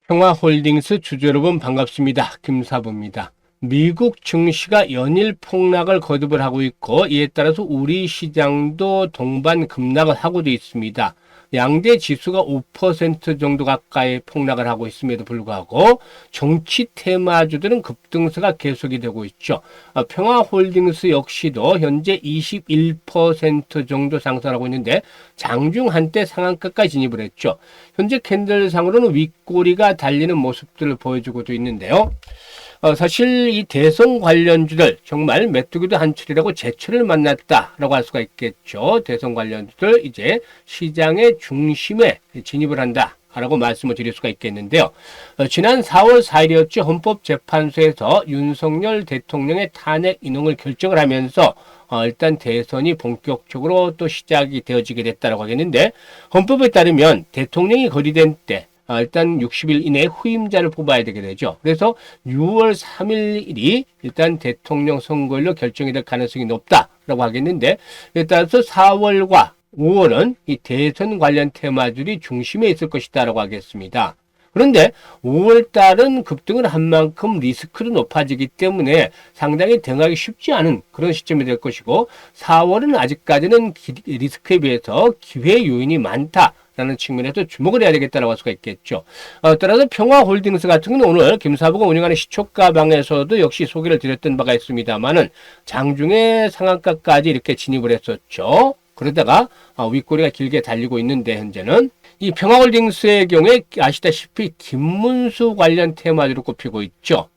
평화홀딩스 주주 여러분 반갑습니다. 김사부입니다. 미국 증시가 연일 폭락을 거듭을 하고 있고 이에 따라서 우리 시장도 동반 급락을 하고도 있습니다. 양대 지수가 5% 정도 가까이 폭락을 하고 있음에도 불구하고 정치 테마주들은 급등세가 계속이 되고 있죠. 평화홀딩스 역시도 현재 21% 정도 상승하고 있는데 장중 한때 상한가까지 진입을 했죠. 현재 캔들상으로는 윗꼬리가 달리는 모습들을 보여주고도 있는데요. 사실 이 대선 관련주들 정말 메뚜기도 한철이라고 제철을 만났다라고 할 수가 있겠죠. 대선 관련주들 이제 시장의 중심에 진입을 한다. 라고 말씀을 드릴 수가 있겠는데요. 지난 4월 4일이었죠. 헌법재판소에서 윤석열 대통령의 탄핵 인용을 결정을 하면서 일단 대선이 본격적으로 또 시작이 되어지게 됐다고 하겠는데, 헌법에 따르면 대통령이 거리된 때 일단 60일 이내에 후임자를 뽑아야 되게 되죠. 그래서 6월 3일이 일단 대통령 선거일로 결정이 될 가능성이 높다라고 하겠는데, 이에 따라서 4월과 5월은 이 대선 관련 테마들이 중심에 있을 것이다라고 하겠습니다. 그런데 5월 달은 급등을 한 만큼 리스크도 높아지기 때문에 상당히 대응하기 쉽지 않은 그런 시점이 될 것이고, 4월은 아직까지는 리스크에 비해서 기회 요인이 많다. 라는 측면에서 주목을 해야 되겠다라고 할 수가 있겠죠. 따라서 평화홀딩스 같은 경우는 오늘 김사부가 운영하는 시초가방에서도 역시 소개를 드렸던 바가 있습니다만은 장중에 상한가까지 이렇게 진입을 했었죠. 그러다가 윗꼬리가 길게 달리고 있는데, 현재는 이 평화홀딩스의 경우에 아시다시피 김문수 관련 테마주로 꼽히고 있죠.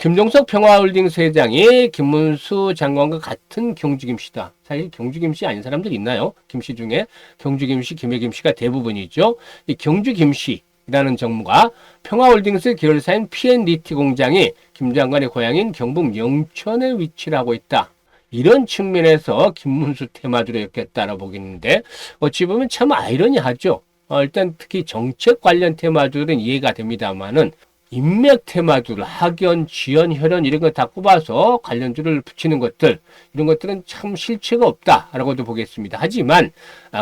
김종석 평화홀딩스 회장이 김문수 장관과 같은 경주김씨다. 사실 경주김씨 아닌 사람들 있나요? 김씨 중에 경주김씨, 김해김씨가 대부분이죠. 이 경주김씨라는 정무가 평화홀딩스 계열사인 P&DT 공장이 김 장관의 고향인 경북 영천에 위치를 하고 있다. 이런 측면에서 김문수 테마주로 엮였다라고 보겠는데, 어찌 보면 참 아이러니하죠. 일단 특히 정책 관련 테마주들은 이해가 됩니다만은 인맥 테마주들, 학연, 지연, 혈연 이런 거 다 꼽아서 관련주를 붙이는 것들, 이런 것들은 참 실체가 없다라고도 보겠습니다. 하지만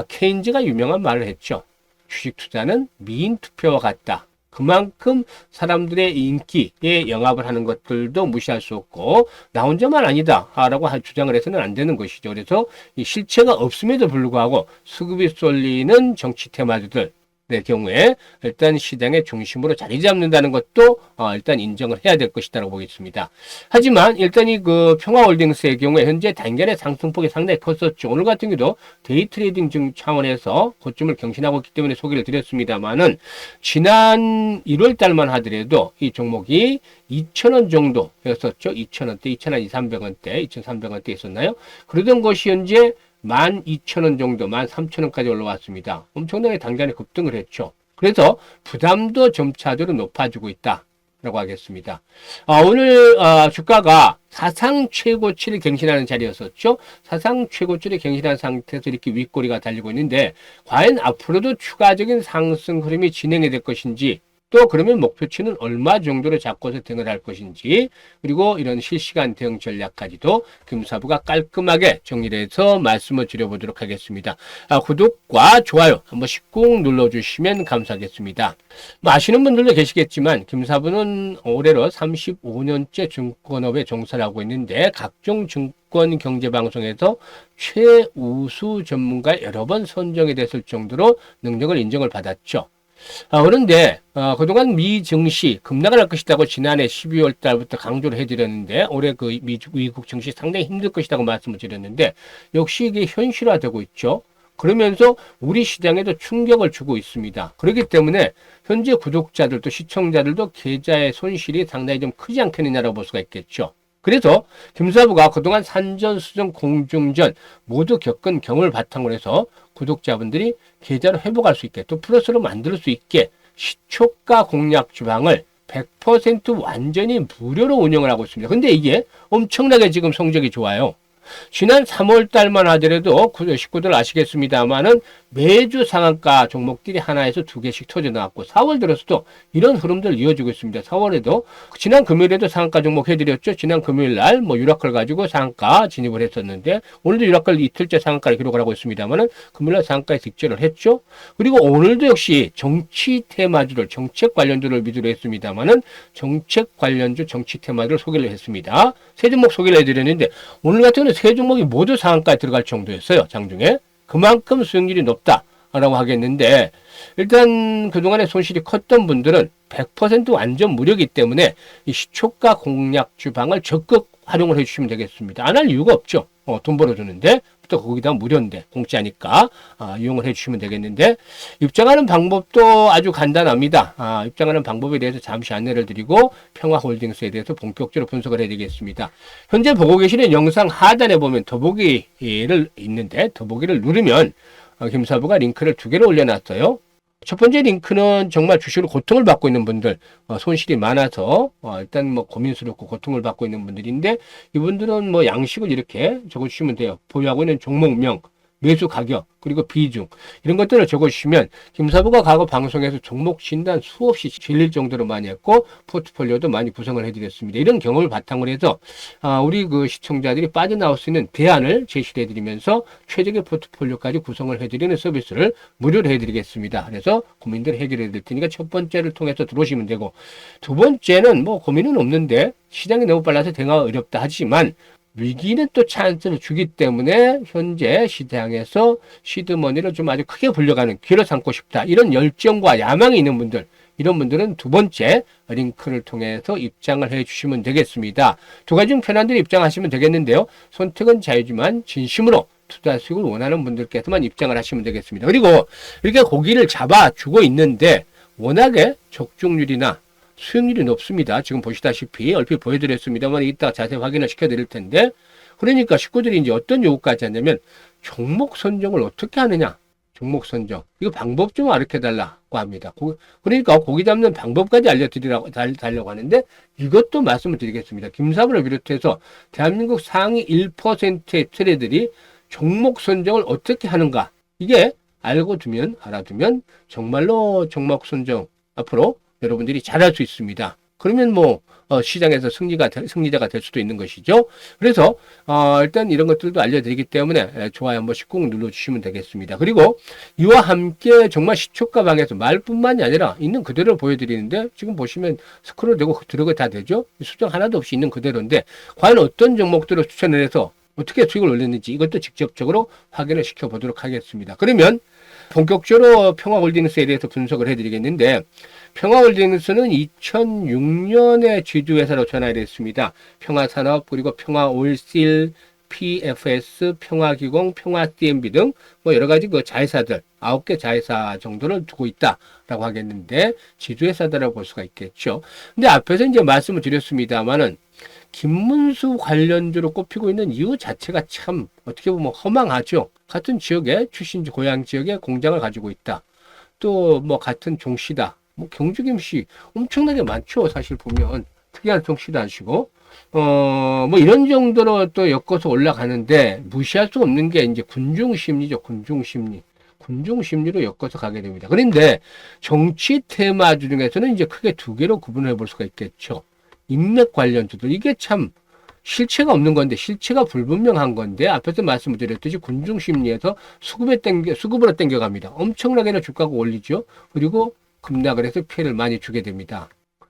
케인즈가 유명한 말을 했죠. 주식 투자는 미인 투표와 같다. 그만큼 사람들의 인기에 영합을 하는 것들도 무시할 수 없고, 나 혼자만 아니다라고 주장을 해서는 안 되는 것이죠. 그래서 이 실체가 없음에도 불구하고 수급이 쏠리는 정치 테마주들 의 경우에 일단 시장의 중심으로 자리 잡는다는 것도 일단 인정을 해야 될 것이다라고 보겠습니다. 하지만 일단 이 평화홀딩스의 경우에 현재 단결의 상승폭이 상당히 컸었죠. 오늘 같은 경우도 데이 트레이딩 차원에서 고점을 경신하고 있기 때문에 소개를 드렸습니다만은, 지난 1월 달만 하더라도 이 종목이 2,000원 정도였었죠. 2,000원대, 2,300원대, 2,300원대 있었나요? 그러던 것이 현재 12,000원 정도, 13,000원까지 올라왔습니다. 엄청나게 단기간에 급등을 했죠. 그래서 부담도 점차적으로 높아지고 있다라고 하겠습니다. 오늘 주가가 사상 최고치를 갱신하는 자리였었죠. 사상 최고치를 갱신한 상태에서 이렇게 윗꼬리가 달리고 있는데, 과연 앞으로도 추가적인 상승 흐름이 진행이 될 것인지, 또 그러면 목표치는 얼마 정도로 잡고서 대응을 할 것인지, 그리고 이런 실시간 대응 전략까지도 김사부가 깔끔하게 정리를 해서 말씀을 드려보도록 하겠습니다. 구독과 좋아요 한 번씩 꼭 눌러주시면 감사하겠습니다. 아시는 분들도 계시겠지만 김사부는 올해로 35년째 증권업에 종사를 하고 있는데, 각종 증권 경제방송에서 최우수 전문가에 여러 번 선정이 됐을 정도로 능력을 인정을 받았죠. 그런데 그동안 미 증시 급락을 할 것이라고 지난해 12월 달부터 강조를 해드렸는데, 올해 미국 증시 상당히 힘들 것이라고 말씀을 드렸는데, 역시 이게 현실화되고 있죠. 그러면서 우리 시장에도 충격을 주고 있습니다. 그렇기 때문에 현재 구독자들도 시청자들도 계좌의 손실이 상당히 좀 크지 않겠느냐라고 볼 수가 있겠죠. 그래서 김사부가 그동안 산전, 수전, 공중전 모두 겪은 경험을 바탕으로 해서 구독자분들이 계좌를 회복할 수 있게, 또 플러스로 만들 수 있게 시초가 공략 주방을 100% 완전히 무료로 운영을 하고 있습니다. 근데 이게 엄청나게 지금 성적이 좋아요. 지난 3월 달만 하더라도 식구들 아시겠습니다만은 매주 상한가 종목들이 하나에서 두 개씩 터져 나왔고 4월 들어서도 이런 흐름들 이어지고 있습니다. 4월에도 지난 금요일에도 상한가 종목 해드렸죠. 지난 금요일 날 뭐 유라클 가지고 상한가 진입을 했었는데 오늘도 유라클 이틀째 상한가를 기록을 하고 있습니다만은 금요일 날 상한가에 직전을 했죠. 그리고 오늘도 역시 정치 테마주를 정책 관련주를 위주로 했습니다만은 정책 관련주 정치 테마주를 소개를 했습니다. 세 종목 소개를 해드렸는데 오늘 같은 경우는 세 종목이 모두 상한가에 들어갈 정도였어요. 장중에. 그만큼 수익률이 높다라고 하겠는데 일단 그동안에 손실이 컸던 분들은 100% 완전 무료이기 때문에 이 시초가 공략 주방을 적극 활용을 해주시면 되겠습니다. 안 할 이유가 없죠. 돈 벌어주는데 또 거기다 무료인데 공짜니까 이용을 해주시면 되겠는데 입장하는 방법도 아주 간단합니다. 입장하는 방법에 대해서 잠시 안내를 드리고 평화홀딩스에 대해서 본격적으로 분석을 해드리겠습니다. 현재 보고 계시는 영상 하단에 보면 더보기를 있는데 더보기를 누르면 김사부가 링크를 두 개를 올려놨어요. 첫 번째 링크는 정말 주식으로 고통을 받고 있는 분들, 손실이 많아서 일단 뭐 고민스럽고 고통을 받고 있는 분들인데 이분들은 뭐 양식을 이렇게 적어주시면 돼요. 보유하고 있는 종목명, 매수 가격, 그리고 비중 이런 것들을 적어주시면 김사부가 과거 방송에서 종목 진단 수없이 질릴 정도로 많이 했고 포트폴리오도 많이 구성을 해드렸습니다. 이런 경험을 바탕으로 해서 우리 그 시청자들이 빠져나올 수 있는 대안을 제시를 해드리면서 최적의 포트폴리오까지 구성을 해드리는 서비스를 무료로 해드리겠습니다. 그래서 고민들 해결해 드릴 테니까 첫 번째를 통해서 들어오시면 되고 두 번째는 뭐 고민은 없는데 시장이 너무 빨라서 대응하기 어렵다 하지만 위기는 또 찬스를 주기 때문에 현재 시장에서 시드머니를 좀 아주 크게 불려가는 기회를 삼고 싶다. 이런 열정과 야망이 있는 분들, 이런 분들은 두 번째 링크를 통해서 입장을 해 주시면 되겠습니다. 두 가지 중 편한 대로 입장하시면 되겠는데요. 선택은 자유지만 진심으로 투자 수익을 원하는 분들께서만 입장을 하시면 되겠습니다. 그리고 이렇게 고기를 잡아주고 있는데 워낙에 적중률이나 수익률이 높습니다. 지금 보시다시피 얼핏 보여드렸습니다만 이따 자세히 확인을 시켜드릴 텐데 그러니까 식구들이 이제 어떤 요구까지 하냐면 종목 선정을 어떻게 하느냐. 종목 선정. 이거 방법 좀 가르쳐달라고 합니다. 그러니까 고기 잡는 방법까지 달려고 하는데 이것도 말씀을 드리겠습니다. 김사부를 비롯해서 대한민국 상위 1%의 트레이더들이 종목 선정을 어떻게 하는가. 이게 알아두면 정말로 종목 선정 앞으로 여러분들이 잘할 수 있습니다. 그러면 뭐 시장에서 승리자가 될 수도 있는 것이죠. 그래서 일단 이런 것들도 알려드리기 때문에 좋아요 한 번씩 꼭 눌러주시면 되겠습니다. 그리고 이와 함께 정말 시초가 방에서 말뿐만이 아니라 있는 그대로 보여드리는데 지금 보시면 스크롤 되고 들어가 다 되죠. 수정 하나도 없이 있는 그대로인데 과연 어떤 종목들을 추천을 해서 어떻게 수익을 올렸는지 이것도 직접적으로 확인을 시켜보도록 하겠습니다. 그러면 본격적으로 평화홀딩스에 대해서 분석을 해드리겠는데 평화홀딩스는 2006년에 지주회사로 전환이 됐습니다. 평화산업 그리고 평화올실, PFS, 평화기공, 평화CMB 등 뭐 여러 가지 그 자회사들 9개 자회사 정도를 두고 있다라고 하겠는데 지주회사다라고 볼 수가 있겠죠. 근데 앞에서 이제 말씀을 드렸습니다만은 김문수 관련주로 꼽히고 있는 이유 자체가 참 어떻게 보면 허망하죠. 같은 지역에 출신지 고향 지역에 공장을 가지고 있다. 또 뭐 같은 종씨다. 뭐 경주김씨 엄청나게 많죠. 사실 보면 특이한 종씨도 아시고 뭐 이런 정도로 또 엮어서 올라가는데 무시할 수 없는 게 이제 군중심리죠. 군중심리로 엮어서 가게 됩니다. 그런데 정치 테마주 중에서는 이제 크게 두 개로 구분해 볼 수가 있겠죠. 인맥 관련주들 이게 참 실체가 없는 건데 실체가 불분명한 건데 앞에서 말씀을 드렸듯이 군중심리에서 수급으로 땡겨갑니다. 엄청나게 주가가 올리죠. 그리고 급락을 해서 피해를 많이 주게 됩니다.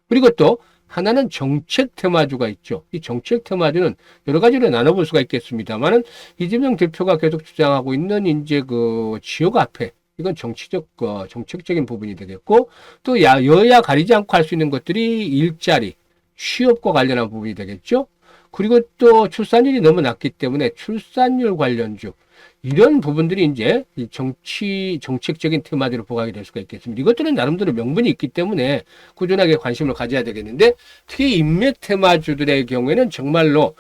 그리고 또 하나는 정책 테마주가 있죠. 이 정책 테마주는 여러 가지로 나눠볼 수가 있겠습니다만은 이재명 대표가 계속 주장하고 있는 이제 그 지역 화폐 이건 정책적인 부분이 되겠고 또 여야 가리지 않고 할 수 있는 것들이 일자리, 취업과 관련한 부분이 되겠죠. 그리고 또 출산율이 너무 낮기 때문에 출산율 관련주 이런 부분들이 이제 정책적인 테마들을 보강이 될 수가 있겠습니다. 이것들은 나름대로 명분이 있기 때문에 꾸준하게 관심을 가져야 되겠는데 특히 인맥 테마주들의 경우에는 정말로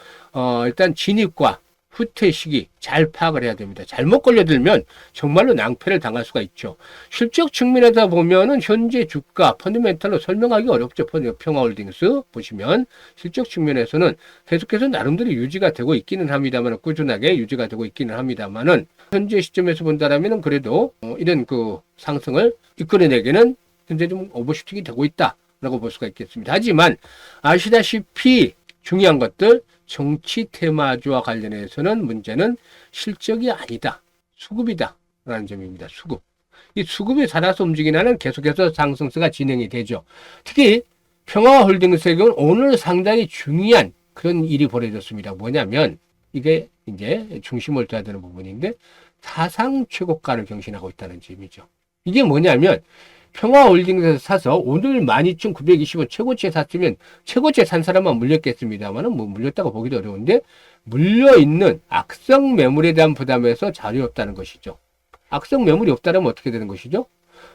일단 진입과 후퇴 시기 잘 파악을 해야 됩니다. 잘못 걸려들면 정말로 낭패를 당할 수가 있죠. 실적 측면에서 보면은 현재 주가 펀드멘탈로 설명하기 어렵죠. 평화홀딩스 보시면 실적 측면에서는 계속해서 나름대로 유지가 되고 있기는 합니다만, 꾸준하게 유지가 되고 있기는 합니다만은, 현재 시점에서 본다라면은 그래도 이런 그 상승을 이끌어내기는 현재 좀 오버슈팅이 되고 있다라고 볼 수가 있겠습니다. 하지만 아시다시피 중요한 것들, 정치 테마주와 관련해서는 문제는 실적이 아니다, 수급이다 라는 점입니다. 수급. 이 수급에 살아서 움직이는 계속해서 상승세가 진행이 되죠. 특히 평화홀딩스의 경우는 오늘 상당히 중요한 그런 일이 벌어졌습니다. 뭐냐면 이게 이제 중심을 둬야 되는 부분인데, 사상 최고가를 경신하고 있다는 점이죠. 이게 뭐냐면 평화홀딩스에서 사서 오늘 12,920원 최고치에 샀으면 최고치에 산 사람만 물렸겠습니다만은, 뭐 물렸다고 보기도 어려운데, 물려있는 악성 매물에 대한 부담에서 자료 없다는 것이죠. 악성 매물이 없다면 어떻게 되는 것이죠?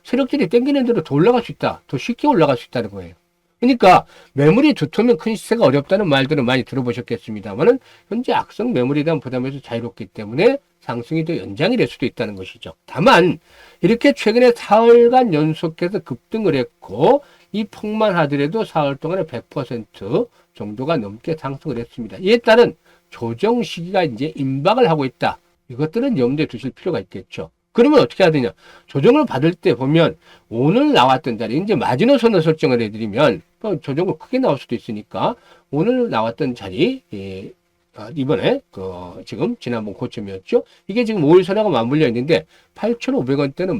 세력들이 땡기는 대로 더 올라갈 수 있다, 더 쉽게 올라갈 수 있다는 거예요. 그러니까 매물이 두터우면 큰 시세가 어렵다는 말들은 많이 들어보셨겠습니다만은, 현재 악성 매물에 대한 부담에서 자유롭기 때문에 상승이 더 연장이 될 수도 있다는 것이죠. 다만 이렇게 최근에 사흘간 연속해서 급등을 했고, 이 폭만 하더라도 사흘 동안에 100% 정도가 넘게 상승을 했습니다. 이에 따른 조정 시기가 이제 임박을 하고 있다. 이것들은 염두에 두실 필요가 있겠죠. 그러면 어떻게 해야 되냐? 조정을 받을 때 보면 오늘 나왔던 자리, 이제 마지노선을 설정을 해드리면 조정을 크게 나올 수도 있으니까, 오늘 나왔던 자리, 이번에 지금 지난번 고점이었죠. 이게 지금 5일선하고 맞물려 있는데 8,500원대는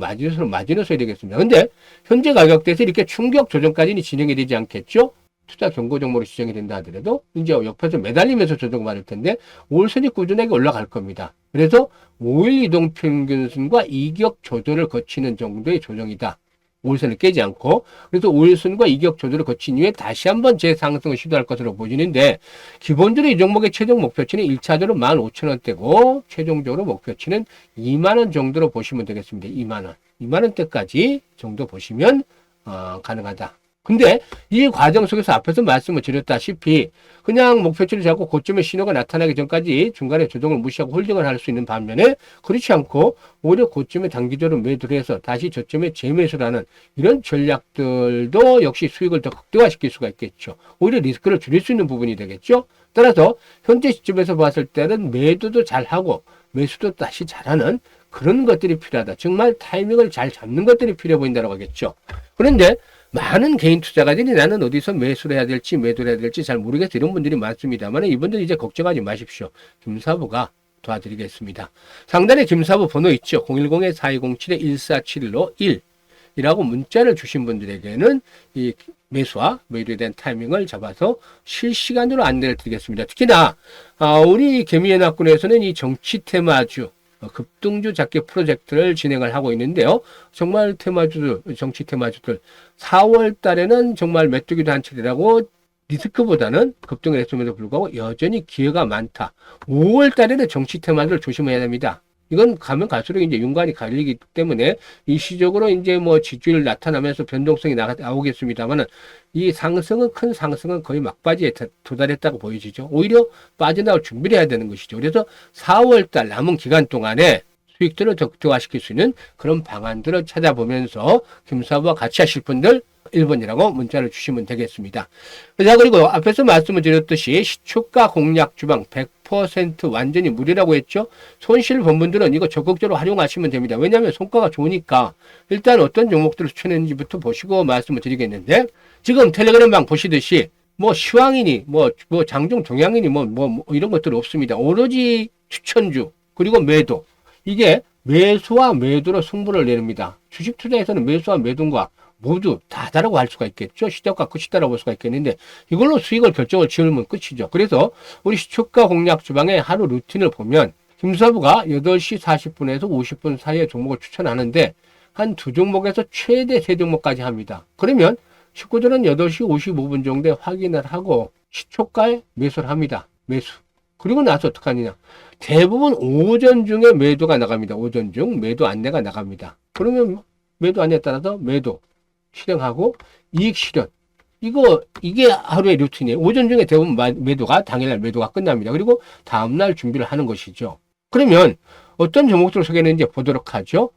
마지노선이 되겠습니다. 근데 현재 가격대에서 이렇게 충격 조정까지는 진행이 되지 않겠죠. 투자 경고 종목으로 지정이 된다 하더라도 이제 옆에서 매달리면서 조정받을 텐데 5일선이 꾸준하게 올라갈 겁니다. 그래서 5일 이동평균선과 이격 조절을 거치는 정도의 조정이다. 5일선을 깨지 않고. 그래서 5일선과 이격 조절을 거친 이후에 다시 한번 재상승을 시도할 것으로 보이는데, 기본적으로 이 종목의 최종 목표치는 1차적으로 15,000원대고 최종적으로 목표치는 2만원 정도로 보시면 되겠습니다. 2만원. 2만원대까지 정도 보시면 가능하다. 근데 이 과정 속에서 앞에서 말씀을 드렸다시피 그냥 목표치를 잡고 고점의 신호가 나타나기 전까지 중간에 조정을 무시하고 홀딩을 할 수 있는 반면에, 그렇지 않고 오히려 고점에 단기적으로 매도를 해서 다시 저점에 재매수를 하는 이런 전략들도 역시 수익을 더 극대화시킬 수가 있겠죠. 오히려 리스크를 줄일 수 있는 부분이 되겠죠. 따라서 현재 시점에서 봤을 때는 매도도 잘하고 매수도 다시 잘하는 그런 것들이 필요하다. 정말 타이밍을 잘 잡는 것들이 필요해 보인다고 하겠죠. 그런데 많은 개인 투자가들이 나는 어디서 매수를 해야 될지 매도를 해야 될지 잘 모르겠어, 이런 분들이 많습니다만, 이분들 이제 걱정하지 마십시오. 김사부가 도와드리겠습니다. 상단에 김사부 번호 있죠. 010-4207-1471로 1이라고 문자를 주신 분들에게는 이 매수와 매도에 대한 타이밍을 잡아서 실시간으로 안내를 드리겠습니다. 특히나 우리 개미연합군에서는 이 정치 테마주 급등주 잡기 프로젝트를 진행을 하고 있는데요. 정말 테마주들, 정치 테마주들 4월 달에는 정말 메뚜기도 한 차례라고 리스크보다는 급등을 했음에도 불구하고 여전히 기회가 많다. 5월 달에는 정치 테마주를 조심해야 됩니다. 이건 가면 갈수록 이제 윤곽이 갈리기 때문에 일시적으로 이제 뭐 지지율 나타나면서 변동성이 나오겠습니다만은, 이 상승은, 큰 상승은 거의 막바지에 도달했다고 보여지죠. 오히려 빠져나올 준비를 해야 되는 것이죠. 그래서 4월달 남은 기간 동안에 수익들을 더 극대화시킬 수 있는 그런 방안들을 찾아보면서 김사부와 같이 하실 분들 1번이라고 문자를 주시면 되겠습니다. 자, 그리고 앞에서 말씀을 드렸듯이 시초가 공략 주방 100% 완전히 무료라고 했죠. 손실 본 분들은 이거 적극적으로 활용하시면 됩니다. 왜냐하면 성과가 좋으니까. 일단 어떤 종목들을 추천했는지부터 보시고 말씀을 드리겠는데, 지금 텔레그램방 보시듯이 뭐 시황이니 뭐 장중 동향이니 뭐 이런 것들은 없습니다. 오로지 추천주 그리고 매도, 이게 매수와 매도로 승부를 내립니다. 주식 투자에서는 매수와 매도가 모두 다다라고 할 수가 있겠죠. 시작과 끝이다라고 볼 수가 있겠는데, 이걸로 수익을 결정을 지으면 끝이죠. 그래서 우리 시초가 공략 주방의 하루 루틴을 보면 김사부가 8시 40분에서 50분 사이에 종목을 추천하는데 한 2종목에서 최대 3종목까지 합니다. 그러면 식구들은 8시 55분 정도에 확인을 하고 시초가에 매수를 합니다. 매수. 그리고 나서 어떻게 하느냐. 대부분 오전 중에 매도가 나갑니다. 오전 중 매도 안내가 나갑니다. 그러면 매도 안내에 따라서 매도 실행하고 이익 실현. 이게 하루의 루틴이에요. 오전 중에 대부분 매도가, 당일날 매도가 끝납니다. 그리고 다음날 준비를 하는 것이죠. 그러면 어떤 종목들을 소개했는지 보도록 하죠.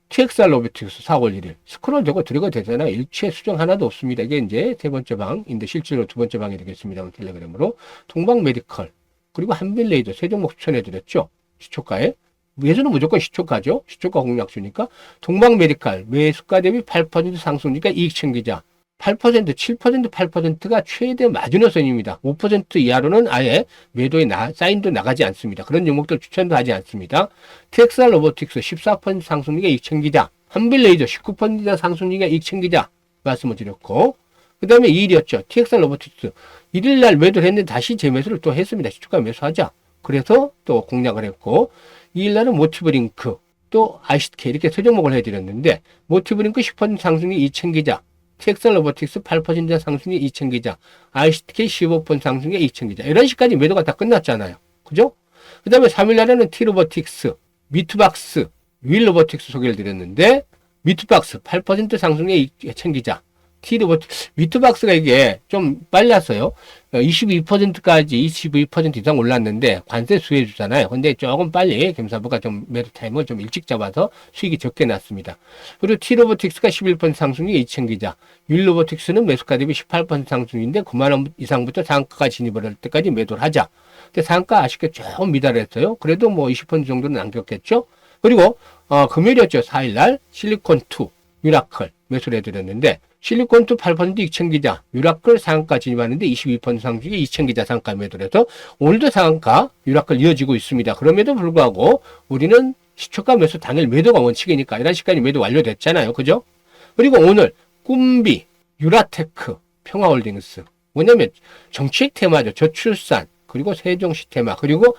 TXR 로보틱스 4월 1일. 스크롤 되고 들어가 되잖아요. 일체 수정 하나도 없습니다. 이게 이제 세 번째 방인데 실제로 두 번째 방이 되겠습니다. 텔레그램으로. 동방 메디컬. 그리고 한빌레이더 세 종목 추천해드렸죠. 시초가에. 매수는 무조건 시초가죠. 시초가 공략주니까. 동방 메디컬 매수가 대비 8% 상승이니까 이익 챙기자. 8%, 7%, 8%가 최대 마지노선입니다. 5% 이하로는 아예 매도의 사인도 나가지 않습니다. 그런 종목들 추천도 하지 않습니다. TXR 로보틱스 14% 상승률과 이익 챙기자. 한빌레이저 19% 상승률과 이익 챙기자. 말씀을 드렸고, 그 다음에 2일이었죠. TXR 로보틱스. 1일날 매도를 했는데 다시 재매수를 또 했습니다. 시초가 매수하자. 그래서 또 공략을 했고, 2일날은 모티브링크, 또 ICK 이렇게 세 종목을 해드렸는데, 모티브링크 10% 상승률 이익 챙기자. TXR 로보틱스 8% 상승률 이익 챙기자. ICK 15% 상승률 이익 챙기자. 이런 식까지 매도가 다 끝났잖아요. 그죠? 그 다음에 3일날에는 T로보틱스, 미투박스, 윌로보틱스 소개를 드렸는데, 미투박스 8% 상승률 이익 챙기자. 미투박스가 이게 좀 빨랐어요. 22%까지 22% 이상 올랐는데 관세 수혜 주잖아요. 근데 조금 빨리 김사부가 좀 매도 타임을 좀 일찍 잡아서 수익이 적게 났습니다. 그리고 T로보틱스가 11% 상승률 이익 챙기자. 윌로보틱스는 매수가 대비 18% 상승인데 9만원 이상부터 상한가 진입을 할 때까지 매도를 하자. 근데 상한가 아쉽게 조금 미달했어요. 그래도 뭐 20% 정도는 남겼겠죠. 그리고 금요일이었죠. 4일날 실리콘2 유라클 매수를 해드렸는데 실리콘2 8% 이익 챙기자. 유라클 상한가 진입하는데 22% 상승이 이익 챙기자 상한가 매도를 해서 오늘도 상한가 유라클 이어지고 있습니다. 그럼에도 불구하고 우리는 시초가 매수 당일 매도가 원칙이니까 이런 시간이 매도 완료됐잖아요. 그죠? 그리고 오늘 꿈비, 유라테크, 평화홀딩스. 뭐냐면 정책 테마죠. 저출산. 그리고 세종시 테마, 그리고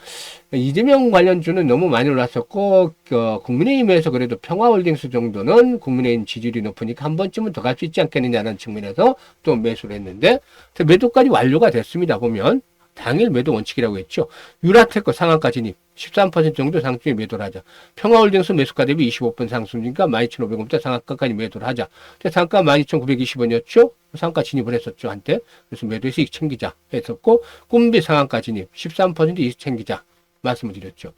이재명 관련주는 너무 많이 올랐었고, 국민의힘에서 그래도 평화홀딩스 정도는 국민의힘 지지율이 높으니까 한 번쯤은 더 갈 수 있지 않겠느냐는 측면에서 또 매수를 했는데, 매도까지 완료가 됐습니다. 보면 당일 매도 원칙이라고 했죠. 유라테크 상한가 진입 13% 정도 상승에 매도를 하자. 평화홀딩스 매수가 대비 25% 상승이니까 12,500원부터 상한가까지 매도를 하자. 상한가 12,920원이었죠. 상한가 진입을 했었죠, 한때. 그래서 매도해서 이익 챙기자 했었고, 꿈비 상한가 진입 13% 이익 챙기자 말씀을 드렸죠.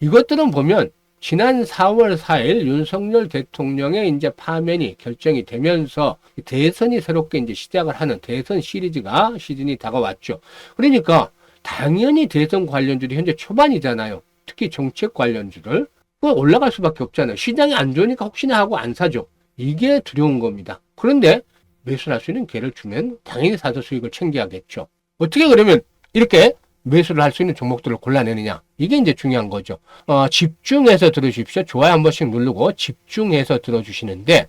이것들은 보면 지난 4월 4일 윤석열 대통령의 이제 파면이 결정이 되면서 대선이 새롭게 이제 시작을 하는 대선 시즌이 다가왔죠. 그러니까 당연히 대선 관련주들이 현재 초반이잖아요. 특히 정책 관련주들. 올라갈 수밖에 없잖아요. 시장이 안 좋으니까 혹시나 하고 안 사죠. 이게 두려운 겁니다. 그런데 매수를 할 수 있는 기회를 주면 당연히 사서 수익을 챙겨야겠죠. 어떻게 그러면 이렇게 매수를 할 수 있는 종목들을 골라내느냐. 이게 이제 중요한 거죠. 집중해서 들어주십시오. 좋아요 한 번씩 누르고 집중해서 들어주시는데,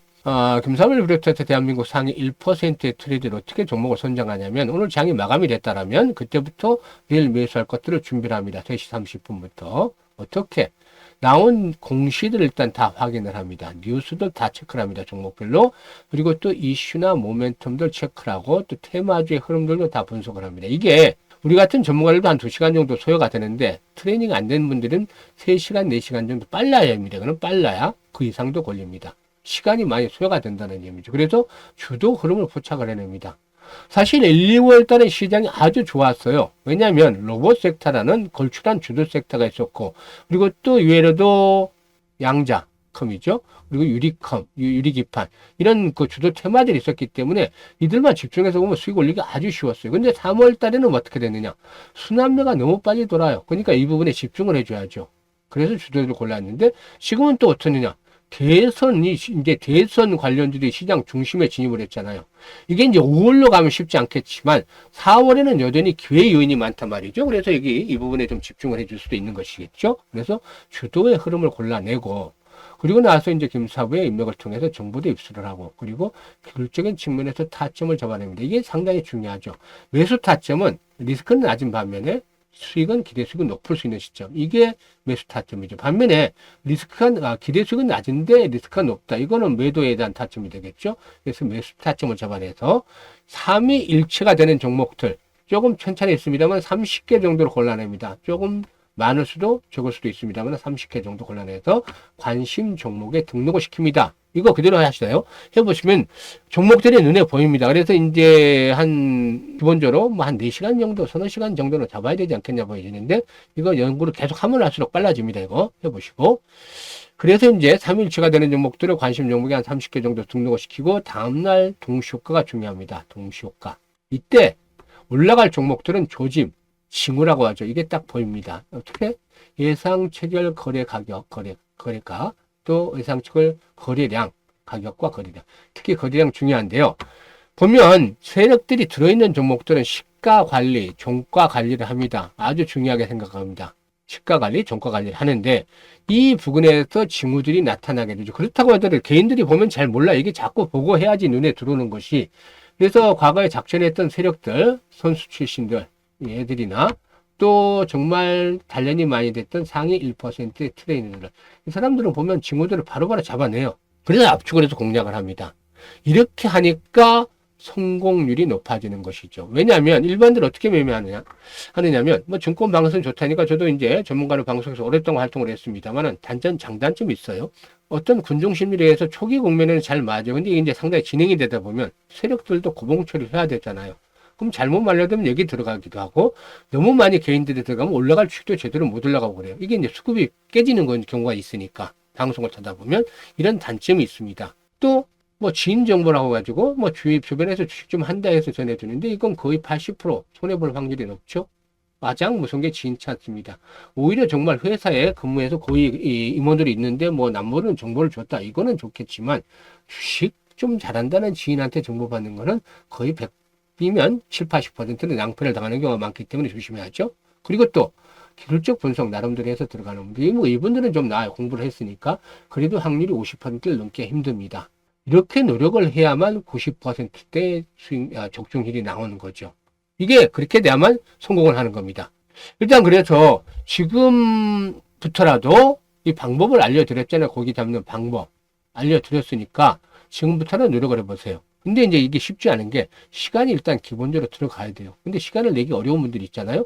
김삼일 비롯해서 대한민국 상위 1%의 트레이드를 어떻게 종목을 선정하냐면, 오늘 장이 마감이 됐다라면 그때부터 내일 매수할 것들을 준비를 합니다. 3시 30분부터. 어떻게? 나온 공시들 일단 다 확인을 합니다. 뉴스들 다 체크를 합니다. 종목별로. 그리고 또 이슈나 모멘텀들 체크를 하고 또 테마주의 흐름들도 다 분석을 합니다. 이게 우리 같은 전문가들도 한 2시간 정도 소요가 되는데 트레이닝 안 된 분들은 3시간, 4시간 정도 빨라야 합니다. 그럼 빨라야 그 이상도 걸립니다. 시간이 많이 소요가 된다는 얘기죠. 그래서 주도 흐름을 포착을 해냅니다. 사실 1, 2월 달에 시장이 아주 좋았어요. 왜냐하면 로봇 섹터라는 걸출한 주도 섹터가 있었고, 그리고 또 이외에도 양자컴이죠. 그리고 유리기판 이런 그 주도 테마들이 있었기 때문에 이들만 집중해서 보면 수익 올리기 아주 쉬웠어요. 근데 3월 달에는 어떻게 됐느냐? 순환매가 너무 빨리 돌아요. 그러니까 이 부분에 집중을 해줘야죠. 그래서 주도를 골랐는데 지금은 또 어떠느냐? 대선 관련주들이 시장 중심에 진입을 했잖아요. 이게 이제 5월로 가면 쉽지 않겠지만 4월에는 여전히 기회 요인이 많단 말이죠. 그래서 이 부분에 좀 집중을 해줄 수도 있는 것이겠죠. 그래서 주도의 흐름을 골라내고, 그리고 나서 이제 김사부의 인맥을 통해서 정보도 입수를 하고, 그리고 기술적인 측면에서 타점을 잡아냅니다. 이게 상당히 중요하죠. 매수 타점은 리스크는 낮은 반면에 수익은 기대 수익은 높을 수 있는 시점. 이게 매수 타점이죠. 반면에 기대 수익은 낮은데 리스크가 높다. 이거는 매도에 대한 타점이 되겠죠. 그래서 매수 타점을 잡아내서 3위 일체가 되는 종목들, 조금 천천히 있습니다만 30개 정도로 골라냅니다. 조금 많을 수도 적을 수도 있습니다만 30개 정도 골라내서 관심 종목에 등록을 시킵니다. 이거 그대로 하시나요? 해보시면 종목들이 눈에 보입니다. 그래서 이제 한 기본적으로 뭐 한 4시간 정도, 서너 시간 정도는 잡아야 되지 않겠냐 보이시는데 이거 연구를 계속 하면 할수록 빨라집니다. 이거 해보시고. 그래서 이제 3일치가 되는 종목들을 관심 종목에 한 30개 정도 등록을 시키고 다음날 동시효과가 중요합니다. 동시효과. 이때 올라갈 종목들은 조짐, 징후라고 하죠. 이게 딱 보입니다. 어떻게? 예상 체결 거래 가격, 거래가, 또 예상 체결 거래량, 가격과 거래량. 특히 거래량 중요한데요. 보면 세력들이 들어있는 종목들은 시가 관리, 종가 관리를 합니다. 아주 중요하게 생각합니다. 시가 관리, 종가 관리를 하는데 이 부분에서 징후들이 나타나게 되죠. 그렇다고 하더라도 개인들이 보면 잘 몰라. 이게 자꾸 보고 해야지 눈에 들어오는 것이. 그래서 과거에 작전했던 세력들, 선수 출신들, 애들이나 또 정말 단련이 많이 됐던 상위 1%의 트레이너들. 이 사람들은 보면 징후들을 바로바로 잡아내요. 그래서 압축을 해서 공략을 합니다. 이렇게 하니까 성공률이 높아지는 것이죠. 왜냐하면 일반인들 어떻게 하느냐면 뭐 증권 방송 좋다니까 저도 이제 전문가로 방송에서 오랫동안 활동을 했습니다만은 장단점이 있어요. 어떤 군중 심리에 의해서 초기 국면에는 잘 맞아요. 근데 이게 이제 상당히 진행이 되다 보면 세력들도 고봉 처리를 해야 되잖아요. 그럼 잘못 말려두면 여기 들어가기도 하고 너무 많이 개인들이 들어가면 올라갈 추이도 제대로 못 올라가고 그래요. 이게 이제 수급이 깨지는 경우가 있으니까 방송을 타다 보면 이런 단점이 있습니다. 또 뭐 지인 정보라고 가지고 뭐 주변에서 주식 좀 한다 해서 전해주는데 이건 거의 80% 손해볼 확률이 높죠. 가장 무서운 게 지인치 않습니다. 오히려 정말 회사에 근무해서 거의 임원들이 있는데 뭐 남모르는 정보를 줬다. 이거는 좋겠지만 주식 좀 잘한다는 지인한테 정보 받는 거는 거의 100이면 7, 80%는 낭패를 당하는 경우가 많기 때문에 조심해야죠. 그리고 또 기술적 분석 나름대로 해서 들어가는 분들, 뭐 이분들은 좀 나아요. 공부를 했으니까. 그래도 확률이 50%를 넘기 힘듭니다. 이렇게 노력을 해야만 90%대 적중률이 나오는 거죠. 이게 그렇게 돼야만 성공을 하는 겁니다. 일단 그래서 지금부터라도 이 방법을 알려드렸잖아요. 고기 잡는 방법 알려드렸으니까 지금부터는 노력을 해보세요. 근데 이제 이게 쉽지 않은 게 시간이 일단 기본적으로 들어가야 돼요. 근데 시간을 내기 어려운 분들이 있잖아요.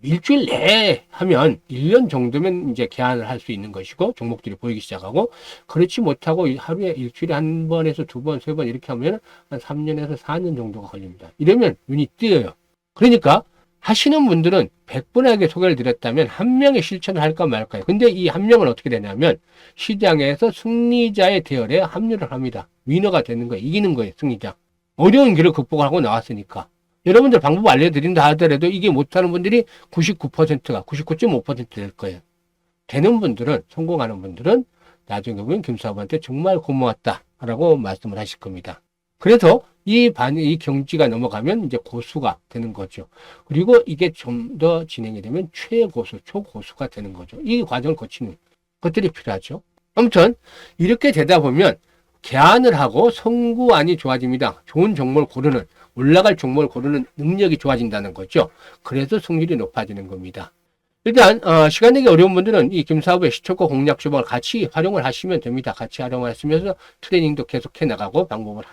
일주일 내에 하면 1년 정도면 이제 개안을 할 수 있는 것이고 종목들이 보이기 시작하고, 그렇지 못하고 하루에 일주일에 한 번에서 두 번, 세 번 이렇게 하면 한 3년에서 4년 정도가 걸립니다. 이러면 눈이 띄어요. 그러니까 하시는 분들은 100분에게 소개를 드렸다면 한 명의 실천을 할까 말까요. 근데 이 한 명은 어떻게 되냐면 시장에서 승리자의 대열에 합류를 합니다. 위너가 되는 거예요. 이기는 거예요. 승리자. 어려운 길을 극복하고 나왔으니까. 여러분들 방법 알려드린다 하더라도 이게 못하는 분들이 99%가 99.5%될 거예요. 되는 분들은, 성공하는 분들은 나중에 보면 김사부한테 정말 고마웠다라고 말씀을 하실 겁니다. 그래서 이 경지가 넘어가면 이제 고수가 되는 거죠. 그리고 이게 좀 더 진행이 되면 최고수, 초고수가 되는 거죠. 이 과정을 거치는 것들이 필요하죠. 아무튼 이렇게 되다 보면 개안을 하고 성구안이 좋아집니다. 좋은 종목을 고르는, 올라갈 종목을 고르는 능력이 좋아진다는 거죠. 그래서 승률이 높아지는 겁니다. 일단 시간 내기 어려운 분들은 이 김사부의 시초가 공략 주방을 같이 활용을 하시면 됩니다. 같이 활용을 하시면서 트레이닝도 계속해 나가고 방법을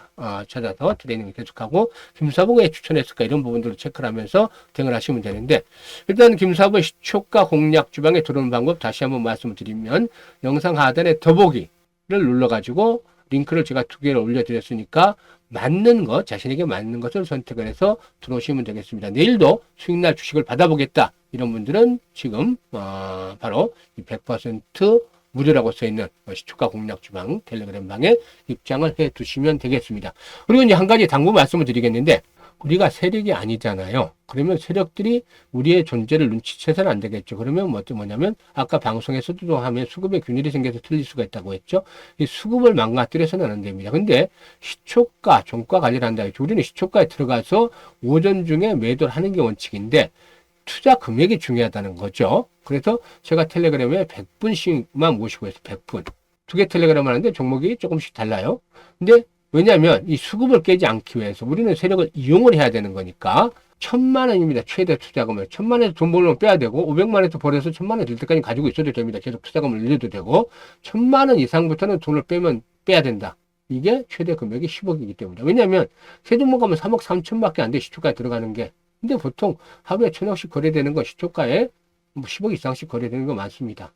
찾아서 트레이닝을 계속하고 김사부가 추천했을까 이런 부분들을 체크를 하면서 대응을 하시면 되는데, 일단 김사부의 시초가 공략 주방에 들어오는 방법 다시 한번 말씀을 드리면 영상 하단에 더보기를 눌러가지고 링크를 제가 2개를 올려드렸으니까 맞는 것, 자신에게 맞는 것을 선택을 해서 들어오시면 되겠습니다. 내일도 수익날 주식을 받아보겠다 이런 분들은 지금 바로 100% 무료라고 써있는 시초가 공략 주방 텔레그램 방에 입장을 해 두시면 되겠습니다. 그리고 이제 한 가지 당부 말씀을 드리겠는데, 우리가 세력이 아니잖아요. 그러면 세력들이 우리의 존재를 눈치채서는 안 되겠죠. 그러면 뭐냐면 아까 방송에서도 하면 수급의 균일이 생겨서 틀릴 수가 있다고 했죠. 이 수급을 망가뜨려서는 안 됩니다. 근데 시초가, 종가 관리를 한다. 우리는 시초가에 들어가서 오전 중에 매도를 하는 게 원칙인데 투자 금액이 중요하다는 거죠. 그래서 제가 텔레그램에 100분씩만 모시고 해서 100분. 2개 텔레그램 하는데 종목이 조금씩 달라요. 근데 왜냐하면 이 수급을 깨지 않기 위해서 우리는 세력을 이용을 해야 되는 거니까 1,000만 원입니다. 최대 투자금을. 1,000만 원에서 돈 벌면 빼야 되고 500만 원에서 벌어서 1,000만 원 될 때까지 가지고 있어도 됩니다. 계속 투자금을 늘려도 되고 1,000만 원 이상부터는 돈을 빼야 된다. 이게 최대 금액이 10억이기 때문에. 왜냐하면 세종목 가면 3억 3천밖에 안 돼. 시초가에 들어가는 게. 근데 보통 하루에 1,000억씩 거래되는 거 시초가에 10억 이상씩 거래되는 거 많습니다.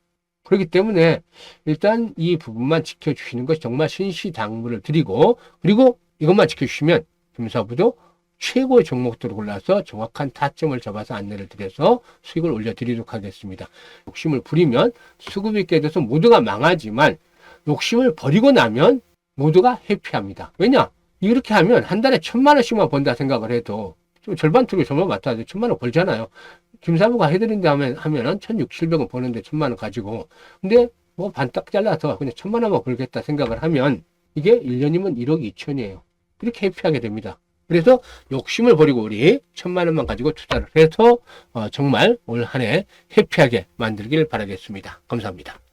그렇기 때문에 일단 이 부분만 지켜주시는 것이 정말 신시당부를 드리고, 그리고 이것만 지켜주시면 김사부도 최고의 종목들을 골라서 정확한 타점을 잡아서 안내를 드려서 수익을 올려드리도록 하겠습니다. 욕심을 부리면 수급이 깨져서 모두가 망하지만 욕심을 버리고 나면 모두가 해피합니다. 왜냐? 이렇게 하면 한 달에 1,000만 원씩만 번다 생각을 해도 좀 절반 투기 절반 맡아도 1,000만 원 벌잖아요. 김사부가 해드린다 하면은 1,600원 버는데 1,000만 원 가지고. 근데 뭐 반 딱 잘라서 그냥 1,000만 원만 벌겠다 생각을 하면 이게 1년이면 1억 2천이에요. 이렇게 해피하게 됩니다. 그래서 욕심을 버리고 우리 1,000만 원만 가지고 투자를 해서 정말 올 한 해 해피하게 만들길 바라겠습니다. 감사합니다.